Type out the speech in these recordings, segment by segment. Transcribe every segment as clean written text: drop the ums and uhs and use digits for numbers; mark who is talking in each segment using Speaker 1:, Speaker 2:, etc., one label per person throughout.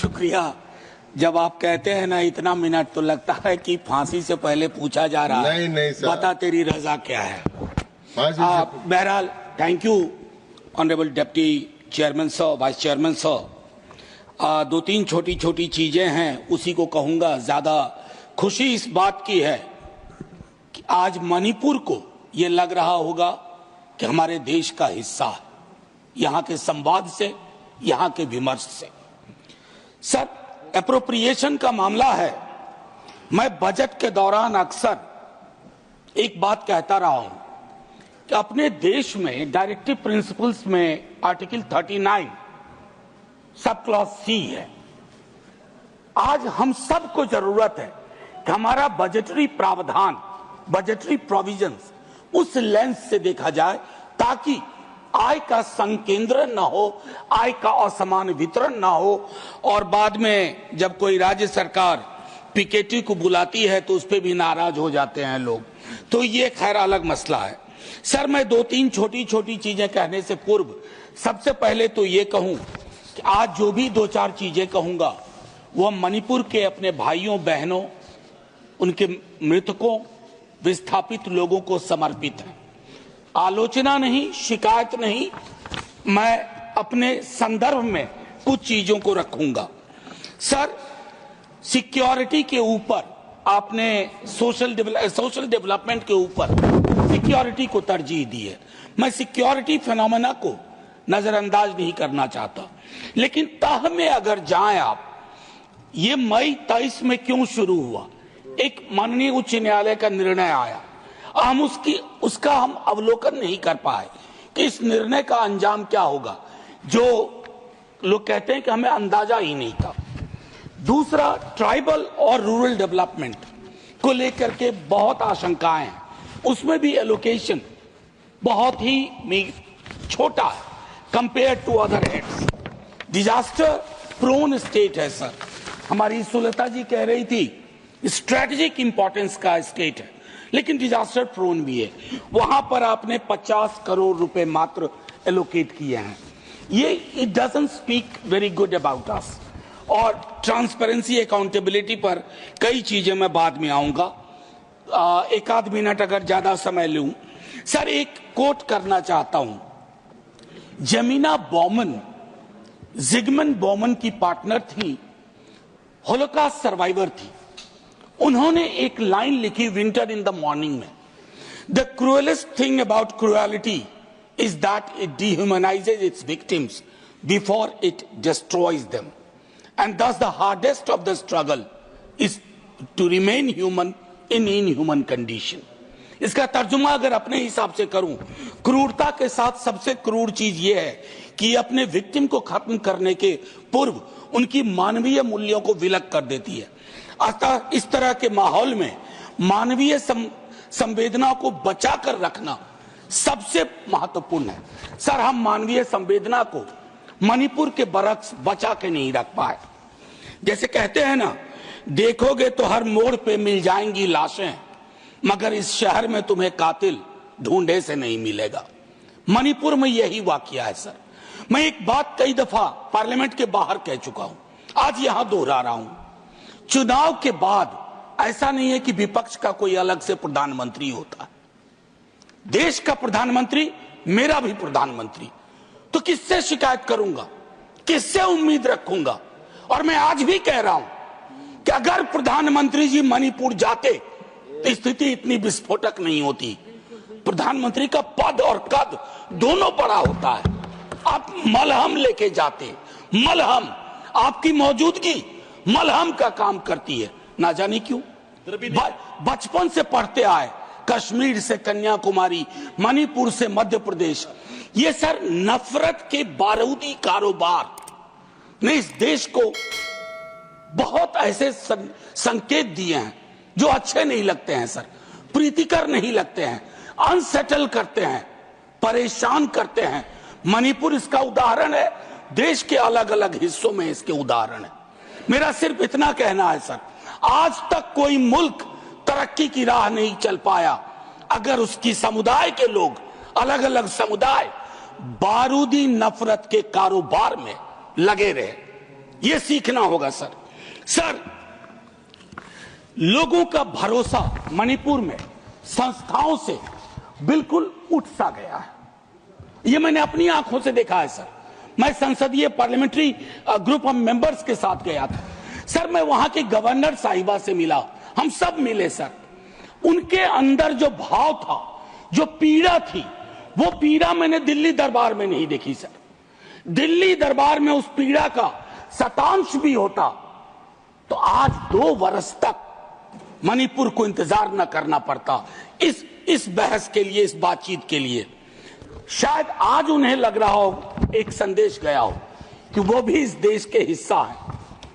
Speaker 1: शुक्रिया। जब आप कहते हैं ना इतना मिनट, तो लगता है कि फांसी से पहले पूछा जा रहा है।
Speaker 2: नहीं सर।
Speaker 1: बता तेरी रजा क्या है। बहरहाल thank you honourable deputy chairman sir, vice chairman sir. दो तीन छोटी छोटी चीजें हैं, उसी को कहूंगा। ज्यादा खुशी इस बात की है कि आज मणिपुर को ये लग रहा होगा कि हमारे देश का हिस्सा है, यहाँ के संवाद से, यहाँ के विमर्श से। सर, एप्रोप्रिएशन का मामला है। मैं बजट के दौरान अक्सर एक बात कहता रहा हूं कि अपने देश में डायरेक्टिव प्रिंसिपल्स में आर्टिकल 39 सब क्लॉज सी है। आज हम सबको जरूरत है कि हमारा बजटरी प्रावधान, बजटरी प्रोविजंस उस लेंस से देखा जाए ताकि आय का संकेंद्रण न हो, आय का असमान वितरण न हो, और बाद में जब कोई राज्य सरकार पीकेटी को बुलाती है तो उस पर भी नाराज हो जाते हैं लोग। तो ये खैर अलग मसला है। सर, मैं दो तीन छोटी छोटी चीजें कहने से पूर्व सबसे पहले तो ये कहूं कि आज जो भी दो चार चीजें कहूंगा वह मणिपुर के अपने भाइयों बहनों, उनके मृतकों, विस्थापित लोगों को समर्पित है। आलोचना नहीं, शिकायत नहीं, मैं अपने संदर्भ में कुछ चीजों को रखूंगा। सर, सिक्योरिटी के ऊपर आपने सोशल डेवलपमेंट के ऊपर सिक्योरिटी को तरजीह दी है। मैं सिक्योरिटी फिनोमेना को नजरअंदाज नहीं करना चाहता, लेकिन तह में अगर जाएं आप, ये मई 23 में क्यों शुरू हुआ? एक माननीय उच्च न्यायालय का निर्णय आया, हम उसका हम अवलोकन नहीं कर पाए कि इस निर्णय का अंजाम क्या होगा, जो लोग कहते हैं कि हमें अंदाजा ही नहीं था। दूसरा, ट्राइबल और रूरल डेवलपमेंट को लेकर के बहुत आशंकाएं हैं। उसमें भी एलोकेशन बहुत ही छोटा है compare to other heads. Disaster prone state है सर, हमारी सुलता जी कह रही थी स्ट्रेटेजिक इंपॉर्टेंस का स्टेट है, लेकिन डिजास्टर प्रोन भी है। वहां पर आपने 50 करोड़ रुपए मात्र एलोकेट किए हैं। ये it doesn't speak very good about us. और ट्रांसपेरेंसी, अकाउंटेबिलिटी पर कई चीजें मैं बाद में आऊंगा। एक आध मिनट अगर ज्यादा समय लूं, सर एक कोट करना चाहता हूं। जमीना बॉमन, जिगमंड बॉमन की पार्टनर थी, होलोकॉस्ट सर्वाइवर थी। उन्होंने एक लाइन लिखी विंटर इन द मॉर्निंग में, the cruellest thing about cruelty is that it dehumanises its victims before it destroys them, and thus the hardest of the struggle is to remain human in inhuman condition. इसका तर्जुमा अगर अपने हिसाब से करूं, क्रूरता के साथ सबसे क्रूर चीज यह है कि अपने विक्टिम को खत्म करने के पूर्व उनकी मानवीय मूल्यों को विलग कर देती है। अतः इस तरह के माहौल में मानवीय संवेदना को बचा कर रखना सबसे महत्वपूर्ण है। सर, हम मानवीय संवेदना को मणिपुर के बरक्स बचा के नहीं रख पाए। जैसे कहते हैं ना, देखोगे तो हर मोड़ पे मिल जाएंगी लाशें, मगर इस शहर में तुम्हें कातिल ढूंढे से नहीं मिलेगा। मणिपुर में यही वाकया है सर। मैं एक बात कई दफा पार्लियामेंट के बाहर कह चुका हूं, आज यहां दोहरा रहा हूं। चुनाव के बाद ऐसा नहीं है कि विपक्ष का कोई अलग से प्रधानमंत्री होता है। देश का प्रधानमंत्री मेरा भी प्रधानमंत्री, तो किससे शिकायत करूंगा, किससे उम्मीद रखूंगा? और मैं आज भी कह रहा हूं कि अगर प्रधानमंत्री जी मणिपुर जाते तो स्थिति इतनी विस्फोटक नहीं होती। प्रधानमंत्री का पद और कद दोनों बड़ा होता है। आप मलहम लेके जाते, मलहम, आपकी मौजूदगी मलहम का काम करती है। ना जाने क्यों बचपन से पढ़ते आए, कश्मीर से कन्याकुमारी, मणिपुर से मध्य प्रदेश, ये सर नफरत के बारूदी कारोबार ने इस देश को बहुत ऐसे संकेत दिए हैं जो अच्छे नहीं लगते हैं सर, प्रीतिकर नहीं लगते हैं, अनसेटल करते हैं, परेशान करते हैं। मणिपुर इसका उदाहरण है, देश के अलग अलग हिस्सों में इसके उदाहरण है। मेरा सिर्फ इतना कहना है सर, आज तक कोई मुल्क तरक्की की राह नहीं चल पाया अगर उसकी समुदाय के लोग, अलग अलग समुदाय बारूदी नफरत के कारोबार में लगे रहे। ये सीखना होगा सर। सर, लोगों का भरोसा मणिपुर में संस्थाओं से बिल्कुल उठ सा गया है। ये मैंने अपनी आंखों से देखा है सर। मैं संसदीय पार्लियामेंट्री ग्रुप ऑफ मेंबर्स के साथ गया था सर। मैं वहां की गवर्नर साहिबा से मिला, हम सब मिले सर। उनके अंदर जो भाव था, जो पीड़ा थी, वो पीड़ा मैंने दिल्ली दरबार में नहीं देखी सर। दिल्ली दरबार में उस पीड़ा का शतांश भी होता तो आज 2 वर्ष तक मणिपुर को इंतजार न करना पड़ता इस बहस के लिए, इस बातचीत के लिए। शायद आज उन्हें लग रहा हो, एक संदेश गया हो कि वो भी इस देश के हिस्सा है,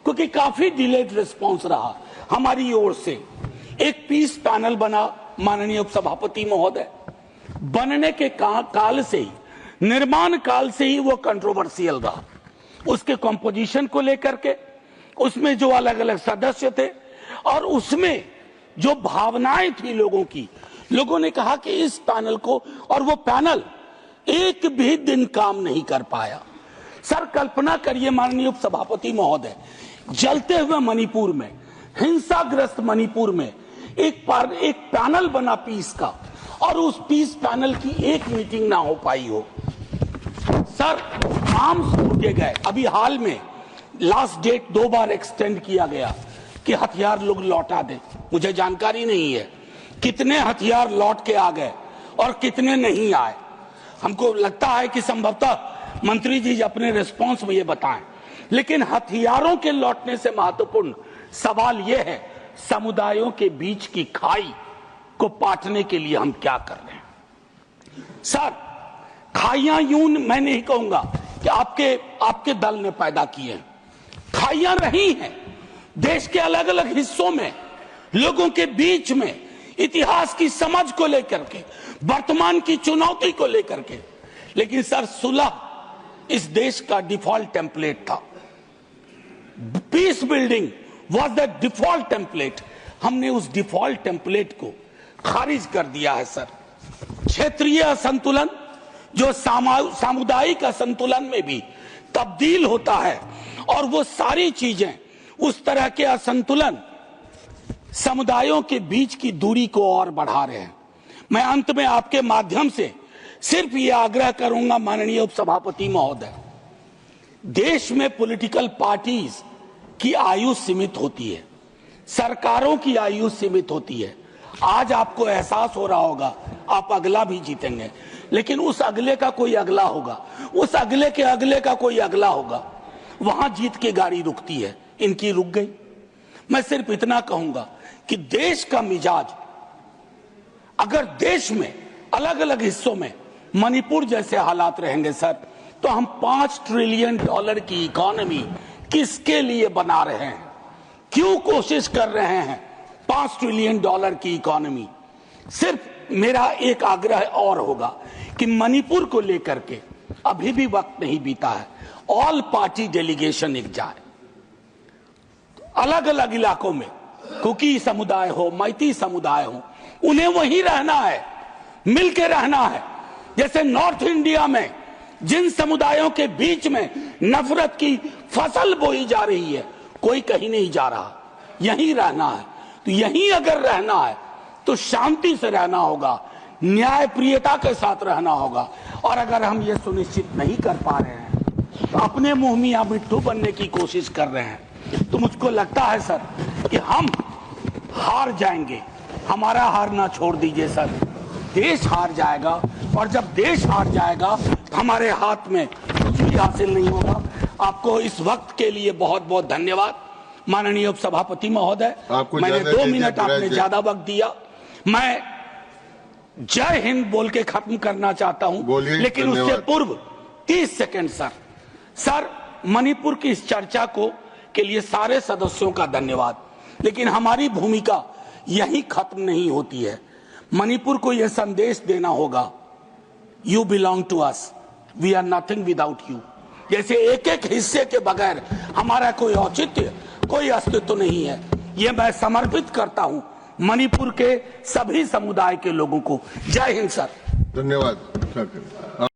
Speaker 1: क्योंकि काफी डिलेड रिस्पांस रहा हमारी ओर से। एक पीस पैनल बना माननीय उपसभापति महोदय, बनने के काल से ही, निर्माण काल से ही वो कंट्रोवर्शियल रहा। उसके कंपोजिशन को लेकर के, उसमें जो अलग अलग सदस्य थे और उसमें जो भावनाएं थी लोगों की, लोगों ने कहा कि इस पैनल को, और वो पैनल एक भी दिन काम नहीं कर पाया। सर, कल्पना करिए माननीय उपसभापति महोदय, जलते हुए मणिपुर में, हिंसाग्रस्त मणिपुर में एक पैनल बना पीस का, और उस पीस पैनल की एक मीटिंग ना हो पाई हो। सर, आर्म्स टूटे गए। अभी हाल में लास्ट डेट 2 बार एक्सटेंड किया गया कि हथियार लोग लौटा दें। मुझे जानकारी नहीं है कितने हथियार लौट के आ गए और कितने नहीं आए। हमको लगता है कि संभवतः मंत्री जी अपने रिस्पांस में ये बताएं। लेकिन हथियारों के लौटने से महत्वपूर्ण सवाल यह है, समुदायों के बीच की खाई को पाटने के लिए हम क्या कर रहे हैं। सर, खाइयां यूं मैं नहीं कहूंगा कि आपके दल ने पैदा की है। खाइयां रही हैं देश के अलग अलग हिस्सों में, लोगों के बीच में, इतिहास की समझ को लेकर के, वर्तमान की चुनौती को लेकर के। लेकिन सर, सुलह इस देश का डिफॉल्ट टेम्पलेट था। Peace building was the default template. हमने उस डिफॉल्ट टेम्पलेट को खारिज कर दिया है सर। क्षेत्रीय असंतुलन जो सामुदायिक असंतुलन में भी तब्दील होता है, और वो सारी चीजें, उस तरह के असंतुलन समुदायों के बीच की दूरी को और बढ़ा रहे हैं। मैं अंत में आपके माध्यम से सिर्फ ये आग्रह करूंगा माननीय उपसभापति महोदय, देश में पॉलिटिकल पार्टीज की आयु सीमित होती है, सरकारों की आयु सीमित होती है। आज आपको एहसास हो रहा होगा आप अगला भी जीतेंगे, लेकिन उस अगले का कोई अगला होगा, उस अगले के अगले का कोई अगला होगा। वहां जीत की गाड़ी रुकती है, इनकी रुक गई। मैं सिर्फ इतना कहूंगा कि देश का मिजाज, अगर देश में अलग अलग हिस्सों में मणिपुर जैसे हालात रहेंगे सर, तो हम $5 ट्रिलियन की इकोनॉमी किसके लिए बना रहे हैं? क्यों कोशिश कर रहे हैं $5 ट्रिलियन की इकोनॉमी? सिर्फ मेरा एक आग्रह और होगा कि मणिपुर को लेकर के अभी भी वक्त नहीं बीता है, ऑल पार्टी डेलीगेशन एक जाए अलग अलग इलाकों में, कुकी समुदाय हो, मैती समुदाय हो, उन्हें वहीं रहना है, मिलके रहना है। जैसे नॉर्थ इंडिया में जिन समुदायों के बीच में नफरत की फसल बोई जा रही है, कोई कहीं नहीं जा रहा, यहीं रहना है। तो यहीं अगर रहना है तो शांति से रहना होगा, न्यायप्रियता के साथ रहना होगा। और अगर हम ये सुनिश्चित नहीं कर पा रहे हैं, तो अपने मुंह मियां मिट्ठू बनने की कोशिश कर रहे हैं, तो मुझको लगता है सर कि हम हार जाएंगे। हमारा हारना छोड़ दीजिए सर, देश हार जाएगा, और जब देश हार जाएगा तो हमारे हाथ में कुछ भी हासिल नहीं होगा। आपको इस वक्त के लिए बहुत बहुत धन्यवाद माननीय उपसभापति महोदय। मैंने 2 मिनट आपने ज्यादा वक्त दिया। मैं जय हिंद बोल के खत्म करना चाहता हूं, लेकिन उससे पूर्व 30 सेकंड सर, मणिपुर की इस चर्चा के लिए सारे सदस्यों का धन्यवाद। लेकिन हमारी भूमिका यही खत्म नहीं होती है। मणिपुर को यह संदेश देना होगा, you belong to us, we are nothing without you. जैसे एक एक हिस्से के बगैर हमारा कोई औचित्य, कोई अस्तित्व नहीं है। यह मैं समर्पित करता हूं मणिपुर के सभी समुदाय के लोगों को। जय हिंद सर।
Speaker 2: धन्यवाद।